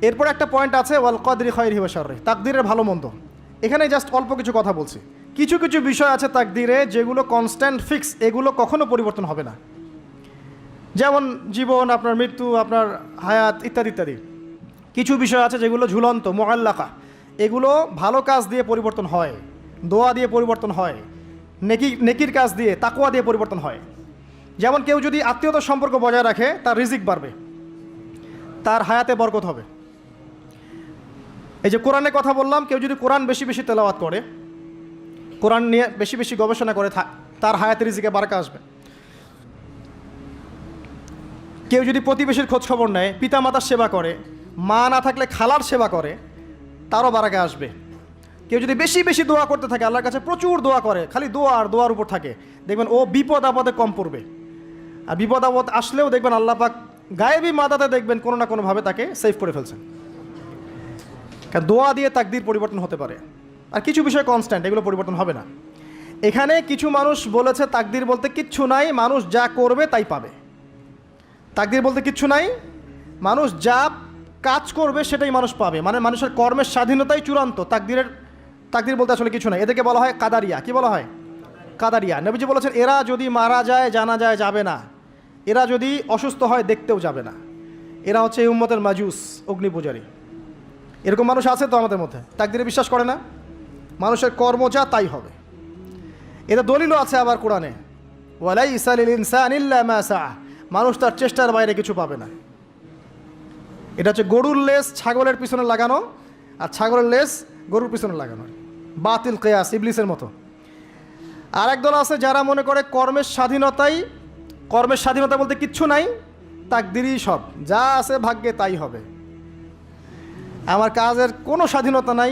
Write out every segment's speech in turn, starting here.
এরপর একটা পয়েন্ট আছে ওয়াল কদরি খায়রিহি ওয়া শাররিহি, তাকদীরের ভালো মন্দ। এখানে জাস্ট অল্প কিছু কথা বলছি। কিছু কিছু বিষয় আছে তাকদীরে যেগুলো কনস্ট্যান্ট ফিক্স, এগুলো কখনো পরিবর্তন হবে না। যেমন জীবন, আপনার মৃত্যু, আপনার হায়াত ইত্যাদি ইত্যাদি। কিছু বিষয় আছে যেগুলো ঝুলন্ত, মুআল্লাকা, এগুলো ভালো কাজ দিয়ে পরিবর্তন হয়, দোয়া দিয়ে পরিবর্তন হয়, নেকির কাজ দিয়ে, তাকওয়া দিয়ে পরিবর্তন হয়। যেমন কেউ যদি আত্মীয়তার সম্পর্ক বজায় রাখে, তার রিজিক বাড়বে, তার হায়াতে বরকত হবে। এই যে কোরআনের কথা বললাম, কেউ যদি কোরআন বেশি বেশি তেলাওয়াত করে, কোরআন নিয়ে বেশি বেশি গবেষণা করে, তার হায়াতে রিজিকে বারাকা আসবে। কেউ যদি প্রতিবেশীর খোঁজ খবর নেয়, পিতামাতার সেবা করে, মা না থাকলে খালার সেবা করে, তারও বারাকা আসবে। কেউ যদি বেশি বেশি দোয়া করতে থাকে, আল্লাহর কাছে প্রচুর দোয়া করে, খালি দোয়া আর দোয়ার উপর থাকে, দেখবেন ও বিপদ আপদে কম পড়বে। আর বিপদ আপদ আসলেও দেখবেন আল্লাহ পাক গায়েবী মাদাতে দেখবেন কোনো না কোনোভাবে তাকে সেভ করে ফেলছেন। কারণ দোয়া দিয়ে তাকদীর পরিবর্তন হতে পারে। আর কিছু বিষয় কনস্ট্যান্ট, এগুলো পরিবর্তন হবে না। এখানে কিছু মানুষ বলেছে তাকদীর বলতে কিচ্ছু নাই, মানুষ যা করবে তাই পাবে। তাকদীর বলতে কিচ্ছু নাই, মানুষ যা কাজ করবে সেটাই মানুষ পাবে, মানে মানুষের কর্মের স্বাধীনতাই চূড়ান্ত। তাকদীর বলতে আসলে কিছু নাই। এদেরকে বলা হয় কাদারিয়া। কি বলা হয়? কাদারিয়া। নবীজি বলেছেন এরা যদি মারা যায় জানা যায় যাবে না, এরা যদি অসুস্থ হয় দেখতেও যাবে না, এরা হচ্ছে এই উম্মতের মাজুস, অগ্নি পূজারী। এরকম মানুষ আছে তো আমাদের মধ্যে, তাকদীরে বিশ্বাস করে না, মানুষের কর্ম যা তাই হবে। এটা দলিলও আছে আবার কোরআনে, ওয়ালাইসা লিল ইনসানি ইল্লা মা সাআ, মানুষ তার চেষ্টার বাইরে কিছু পাবে না। এটা হচ্ছে গরুর লেজ ছাগলের পিছনে লাগানো, আর ছাগলের লেজ গরুর পিছনে লাগানো, বাতিল কিয়াস, ইবলিসের মতো। আর একদল আছে যারা মনে করে কর্মের স্বাধীনতা বলতে কিচ্ছু নাই, তাকদীরই সব, যা আছে ভাগ্যে তাই হবে। আমার কাজের কোনো স্বাধীনতা নাই,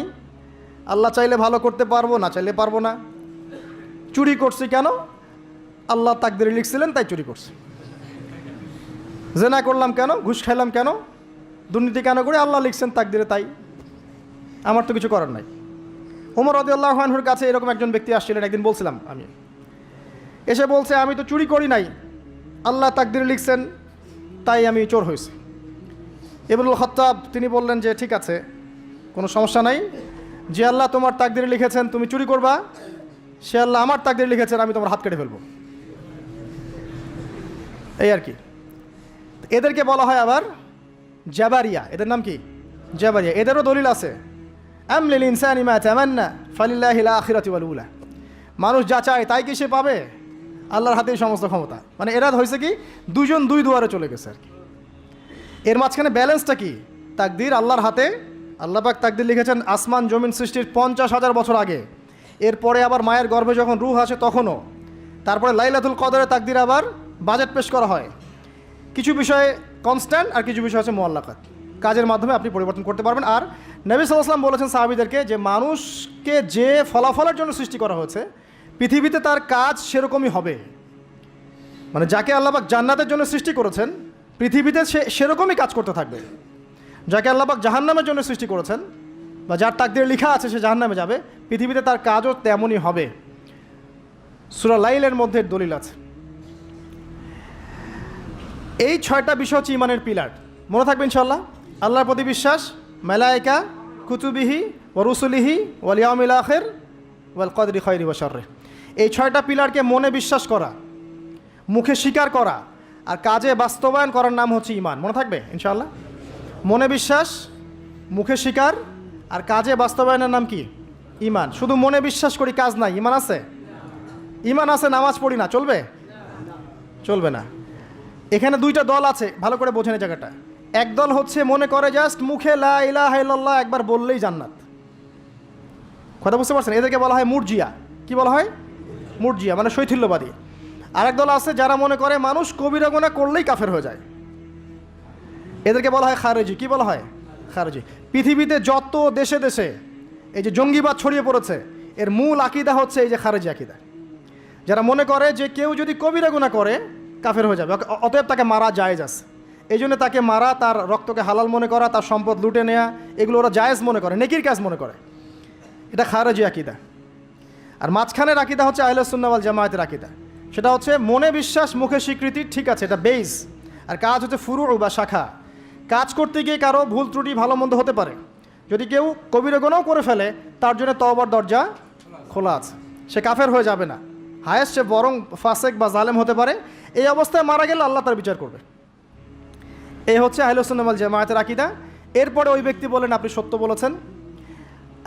আল্লাহ চাইলে ভালো করতে পারবো, না চাইলে পারবো না। চুরি করছি কেন? আল্লাহ তাকদীরে লিখছিলেন তাই চুরি করছি। জেনা করলাম কেন? ঘুষ খাইলাম কেন? দুর্নীতি কেন করে? আল্লাহ লিখছেন তাকদীরে তাই, আমার তো কিছু করার নাই। ওমর রাদিয়াল্লাহু আনহুর কাছে এরকম একজন ব্যক্তি আসছিলেন, একদিন বলছিলাম আমি, এসে বলছে আমি তো চুরি করি নাই, আল্লাহ তাকদীরে লিখছেন তাই আমি চোর হয়েছি। ইবনুল খাত্তাব তিনি বললেন যে ঠিক আছে, কোনো সমস্যা নাই, যে আল্লাহ তোমার তাকদীরে লিখেছেন তুমি চুরি করবা, সে আল্লাহ আমার তাকদীরে লিখেছেন আমি তোমার হাত কেটে ফেলবো। এই আর কি। এদেরকে বলা হয় আবার জাবারিয়া। এদের নাম কি? জাবারিয়া। এদেরও দলিল আছে, আম লিল ইনসানি মা তামান্না ফালিল্লাহিল আখিরাতু ওয়াল উলা, মানুষ যা চায় তাই কি সে পাবে? আল্লাহর হাতেই সমস্ত ক্ষমতা। মানে এরা হয়েছে কি, দুজন দুই দুয়ারে চলে গেছে আর কি। এর মাঝখানে ব্যালেন্সটা কি? তাকদীর আল্লাহর হাতে। আল্লাহ পাক তাকদীর লিখেছেন আসমান জমিন সৃষ্টির 50,000 বছর আগে, এরপরে আবার মায়ের গর্ভে যখন রূহ আসে তখনও, তারপরে লাইলাতুল কদরে তাকদীর আবার বাজেট পেশ করা হয়। কিছু বিষয়ে কনস্ট্যান্ট আর কিছু বিষয় আছে মুআল্লাকাত, কাজের মাধ্যমে আপনি পরিবর্তন করতে পারবেন। আর নবী সাল্লাল্লাহু আলাইহি ওয়াসাল্লাম বলেছেন সাহাবীদেরকে যে মানুষকে যে ফলাফলের জন্য সৃষ্টি করা হয়েছে পৃথিবীতে তার কাজ সেরকমই হবে। মানে যাকে আল্লাহ পাক জান্নাতের জন্য সৃষ্টি করেছেন পৃথিবীতে সে সেরকমই কাজ করতে থাকবে। যাকে আল্লাহ পাক জাহান্নামের জন্য সৃষ্টি করেছেন বা যার তাকদীরে লেখা আছে সে জাহান্নামে যাবে, পৃথিবীতে তার কাজও তেমনই হবে। সূরা লাইলের মধ্যে দলিল আছে। এই 6টা বিষয় হচ্ছে ইমানের পিলার, মনে থাকবে ইনশাআল্লাহ। আল্লাহর প্রতি বিশ্বাস, মালায়েকা, কুতুবিহি ওয়া রুসুলিহি ওয়াল ইয়াউমিল আখির ওয়াল কদরি খায়রি ওয়া শাররি। এই 6টা পিলারকে মনে বিশ্বাস করা, মুখে স্বীকার করা আর কাজে বাস্তবায়ন করার নাম হচ্ছে ঈমান। মনে থাকবে ইনশাআল্লাহ। মনে বিশ্বাস, মুখে স্বীকার আর কাজে বাস্তবায়নের নাম কি? ঈমান। শুধু মনে বিশ্বাস করি, কাজ নাই, ঈমান আছে? ঈমান আছে, নামাজ পড়ি না, চলবে? চলবে না। এখানে 2টা দল আছে, ভালো করে বোঝেন এই জায়গাটা। এক দল হচ্ছে মনে করে জাস্ট মুখে লা ইলাহা ইল্লাল্লাহ একবার বললেই জান্নাত। কথা বুঝতে পারছেন? এদেরকে বলা হয় মুরজিয়া। কি বলা হয়? মুরজিয়া, মানে শৈথিল্যবাদী। আরেক দল আছে যারা মনে করে মানুষ কবিরা গুনাহ করলেই কাফের হয়ে যায়, এদেরকে বলা হয় খারেজি। কি বলা হয়? খারেজি। পৃথিবীতে যত দেশে দেশে এই যে জঙ্গিবাদ ছড়িয়ে পড়েছে, এর মূল আকীদা হচ্ছে এই যে খারেজি আকীদা, যারা মনে করে যে কেউ যদি কবিরা গুনাহ করে কাফের হয়ে যাবে, অতএব তাকে মারা জায়েজ আছে। এই জন্য তাকে মারা, তার রক্তকে হালাল মনে করা, তার সম্পদ লুটে নেওয়া, এগুলো ওরা জায়েজ মনে করে, নেকির কাজ মনে করে। এটা খারেজি আকীদা। আর মাঝখানের আকীদা হচ্ছে আহলে সুন্নাহ ওয়াল জামায়াতের আকীদা। সেটা হচ্ছে মনে বিশ্বাস, মুখে স্বীকৃতি, ঠিক আছে, এটা বেস। আর কাজ হচ্ছে ফুরু বা শাখা। কাজ করতে গিয়ে কারো ভুল ত্রুটি ভালো মন্দ হতে পারে, যদি কেউ কবিরা গুনাহ করে ফেলে তার জন্য তওবার দরজা খোলা আছে, সে কাফের হয়ে যাবে না, হায়েস্ট সে বরং ফাসেক বা জালেম হতে পারে। এই অবস্থায় মারা গেলে আল্লাহ তার বিচার করবে। এই হচ্ছে আহলুস সুন্নাহ ওয়াল জামায়াতের আকীদা। এরপরে ওই ব্যক্তি বলেন আপনি সত্য বলেছেন।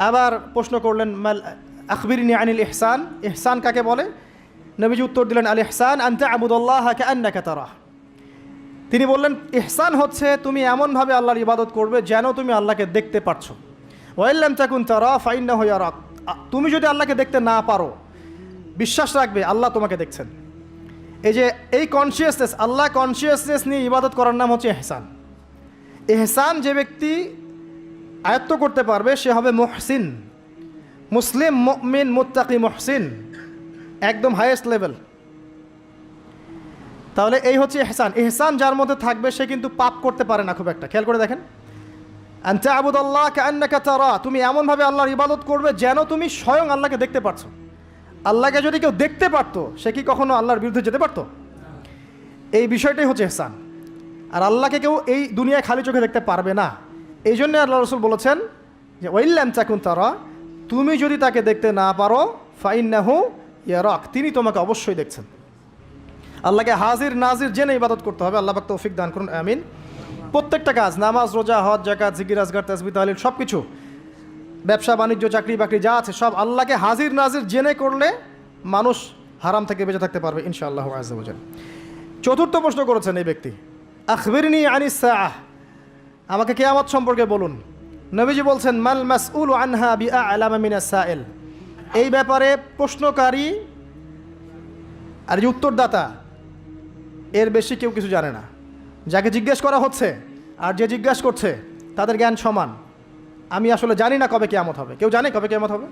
আবার প্রশ্ন করলেন মাল আখবিরনি আনিল ইহসান, ইহসান কাকে বলে? নবীজি উত্তর দিলেন আল ইহসান আন তা'বুদাল্লাহা কাআন্নাকা তারাহ। তিনি বললেন ইহসান হচ্ছে তুমি এমনভাবে আল্লাহর ইবাদত করবে যেন তুমি আল্লাহকে দেখতে পারছো। ওয়া ইল্লাম তাকুন তারা ফাইন্নাহু ইয়ারাক, তুমি যদি আল্লাহকে দেখতে না পারো বিশ্বাস রাখবে আল্লাহ তোমাকে দেখছেন। এই যে এই কনসিয়াসনেস, আল্লাহ কনসিয়াসনেস নিয়ে ইবাদত করার নাম হচ্ছে ইহসান। ইহসান যে ব্যক্তি আয়ত্ত করতে পারবে সে হবে মুহসিন, মুসলিম, মুমিন, মুত্তাকি, মুহসিন, একদম হাইয়েস্ট লেভেল। তাহলে এই হচ্ছে ইহসান। ইহসান যার মধ্যে থাকবে সে কিন্তু পাপ করতে পারে না খুব একটা। খেয়াল করে দেখেন, আন তা'বুদাল্লাহ কাআন্নাকা তারা, তুমি এমনভাবে আল্লাহর ইবাদত করবে যেন তুমি স্বয়ং আল্লাহকে দেখতে পারছো। আল্লাহকে যদি কেউ দেখতে পারতো সে কি কখনো আল্লাহর বিরুদ্ধে যেতে পারতো? এই বিষয়টাই হচ্ছে ইহসান। আর আল্লাহকে কেউ এই দুনিয়ায় খালি চোখে দেখতে পারবে না। এই জন্য আল্লাহ রাসূল বলেছেন যে ওয়া ইল্লাম তাকুন তারা, তুমি যদি তাকে দেখতে না পারো ফাইন্নাহু ইয়ারাক, তিনি তোমাকে অবশ্যই দেখছেন। আল্লাহকে হাজির নাজির জেনে ইবাদত করতে হবে। আল্লাহ পাক তৌফিক দান করুন, আমিন। প্রত্যেকটা কাজ, নামাজ, রোজা, হজ, যাকাত, জিকির, আজকার, তাসবিহ, তাহলিল, সব কিছু, ব্যবসা বাণিজ্য, চাকরি বাকরি যা আছে সব আল্লাহকে হাজির নাজির জেনে করলে মানুষ হারাম থেকে বেঁচে থাকতে পারবে ইনশাআল্লাহ আযজা ওয়া জাল। চতুর্থ প্রশ্ন করেছেন এই ব্যক্তি, আখবিরনি আনিস সাআহ, আমাকে কিয়ামত সম্পর্কে বলুন। নবীজি বলছেন মাল মাসউলু আনহা বিআ'লামা মিনাস সাইল, এই ব্যাপারে প্রশ্নকারী আর যে উত্তরদাতা এর বেশি কেউ কিছু জানে না। যাকে জিজ্ঞেস করা হচ্ছে আর যে জিজ্ঞাসা করছে তাদের জ্ঞান সমান। আমি আসলে জানি না কবে কিয়ামত হবে। কেউ জানে কবে কিয়ামত হবে?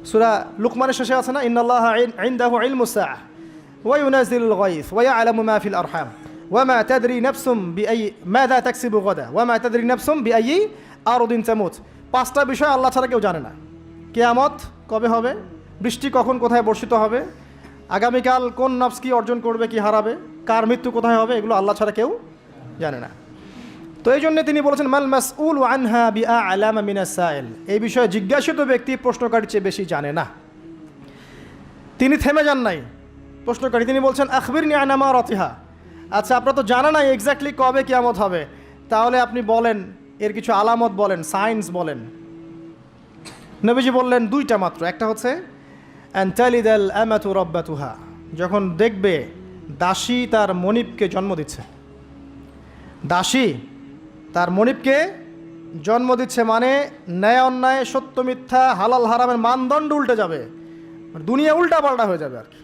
সূরা লুকমানের শেষে আছে না, ইন্নাল্লাহা ইনদাহু ইলমুস সাআহ ওয়া ইউনাজিলুল গায়স ওয়া ইয়ালামু মা ফিল আরহাম ওয়া মা তাদরি নাফসুম বিআই মাযা তাকসিবু গাদা ওয়া মা তাদরি নাফসুম বিআই আরদিন তামুত। পাঁচটা বিষয় আল্লাহ ছাড়া কেউ জানে না। কিয়ামত কবে হবে, বৃষ্টি কখন কোথায় বর্ষিত হবে, আগামীকাল কোন নফস কি অর্জন করবে কি হারাবে, কার মৃত্যু কোথায় হবে, এগুলো আল্লাহ ছাড়া কেউ জানে না। তো এই জন্য তিনি বলেছেন মাল মাসউলু আনহা বিআ'লামা মিনাস সাইল, এই বিষয়ে জিজ্ঞাসিত ব্যক্তি প্রশ্নকারীর চেয়ে বেশি জানে না। তিনি থেমে যান নাই প্রশ্নকারী, তিনি বলছেন আখবিরনি আন আমারাতিহা, আচ্ছা আপনার তো জানা নাই এক্স্যাক্টলি কবে কিয়ামত হবে, তাহলে আপনি বলেন এর কিছু আলামত বলেন, সাইন্স বলেন। নবীজি বললেন দুইটা মাত্র। একটা হচ্ছে আন তালিদাল আমাতু রাব্বাতুহা, যখন দেখবে দাসী তার মনিবকে জন্ম দিচ্ছে। দাসী তার মনিবকে জন্ম দিচ্ছে মানে ন্যায় অন্যায়, সত্য মিথ্যা, হালাল হারামের মানদণ্ড উল্টে যাবে, দুনিয়া উল্টা পাল্টা হয়ে যাবে আর কি।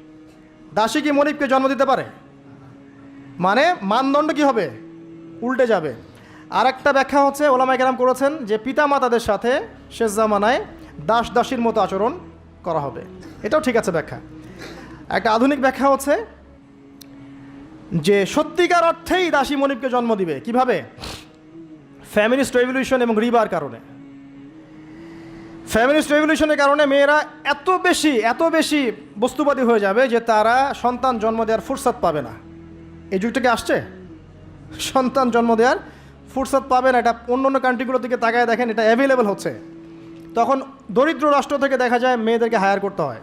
দাসী কি মনিবকে জন্ম দিতে পারে? মানে মানদণ্ড কি হবে? উল্টে যাবে। আর একটা ব্যাখ্যা হচ্ছে ওলামায়ে কেরাম করেছেন যে পিতা মাতাদের সাথে শেষ জামানায় দাস দাসীর মতো আচরণ করা হবে। এটাও ঠিক আছে ব্যাখ্যা। একটা আধুনিক ব্যাখ্যা হচ্ছে যে সত্যিকার অর্থেই দাসী মনিবকে জন্ম দিবে। কিভাবে? ফ্যামিলিস্ট রেভলিউশন এবং রিবার কারণে। ফ্যামিলিস্ট রেভলিউশনের কারণে মেয়েরা এত বেশি বস্তুবাদী হয়ে যাবে যে তারা সন্তান জন্ম দেওয়ার ফুরসত পাবে না। এই যুগটাকে আসছে, সন্তান জন্ম দেওয়ার ফুরসত পাবে না। এটা অন্য কান্ট্রিগুলোর দিকে তাকায় দেখেন, এটা অ্যাভেলেবেল হচ্ছে। তখন দরিদ্র রাষ্ট্র থেকে দেখা যায় মেয়েদেরকে হায়ার করতে হয়,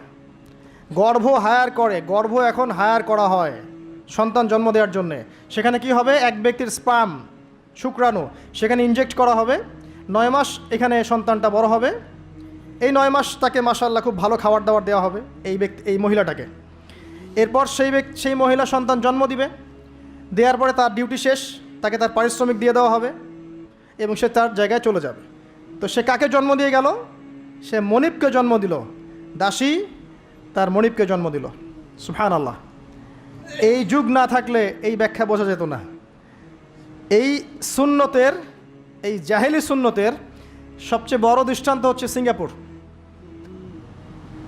গর্ভ এখন হায়ার করা হয় সন্তান জন্ম দেওয়ার জন্যে। সেখানে কি হবে, এক ব্যক্তির স্পার্ম, শুক্রাণু সেখানে ইনজেক্ট করা হবে। 9 মাস এখানে সন্তানটা বড় হবে। এই 9 মাস তাকে মাশাআল্লাহ খুব ভালো খাবার দাবার দেওয়া হবে এই মহিলাটাকে। এরপর সেই মহিলা সন্তান জন্ম দিবে। দেওয়ার পরে তার ডিউটি শেষ, তাকে তার পারিশ্রমিক দিয়ে দেওয়া হবে এবং সে তার জায়গায় চলে যাবে। তো সে কাকে জন্ম দিয়ে গেল? সে মনিবকে জন্ম দিল। দাসী তার মনিবকে জন্ম দিল। সুবহানাল্লাহ। এই যুগ না থাকলে এই ব্যাখ্যা বোঝা যেত না। এই সুন্নতের, এই জাহেলি সুন্নতের সবচেয়ে বড় দৃষ্টান্ত হচ্ছে সিঙ্গাপুর।